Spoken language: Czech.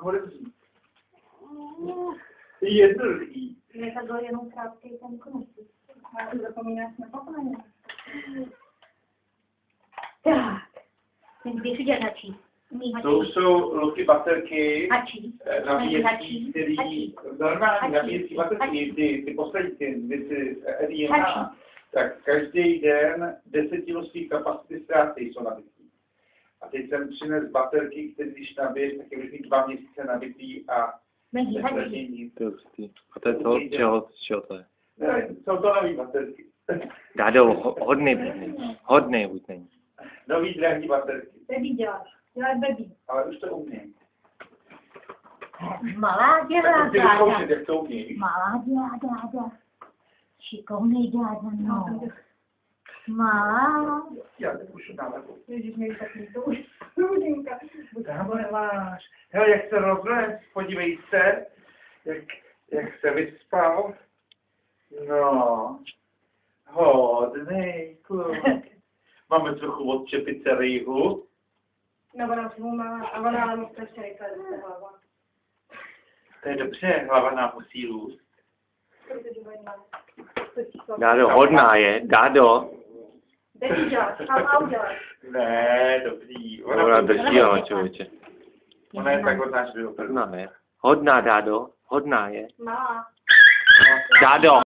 hoří. Je druhý. Je to byl jenom krátký ten konec. Zapomínáš na papaně. Tak. Ten běží dělat hačí. To už jsou loky baterky. Hačí. Nabíjecí, který normální nabíjecí baterky, ty poslední, ty RINA, tak každý den 10 svých kapacity ztráty jsou nabitý. A teď jsem přines baterky, které když nabiješ, tak je už 2 měsíce nabitý a nezradí nic. To je hustý. A to je to, z čeho to je? Ne, jsou to nový baterky. Dádo, hodnej buď není. Nový drahý baterky. Baby děláš. Děláš baby. Ale už to umím. Malá dělá, Ty vyzkoušet, jak to umíš. Malá dělá. Šikovnej dělá, no. Malá. Já teď už dáme. Ježiš, mě takový to už. Rudinka. Tam nemáš. Hele, jak se rozlez, podívej se, jak se vyspal. No, hodnej kluk. Máme trochu odčepit se rýhu. No, ona přímo má, a ona ale mi strašně rychle jde hlava. To je dobře, hlava nám musí růst. Dádo, hodná je. Dádo. Baby děláš, a uděláš. Ne, dobrý. Ona drží, ale člověče. Ona je tak hodná, že by opravdu. Hodná je. Hodná, Dádo. Hodná je. Malá. Dádo.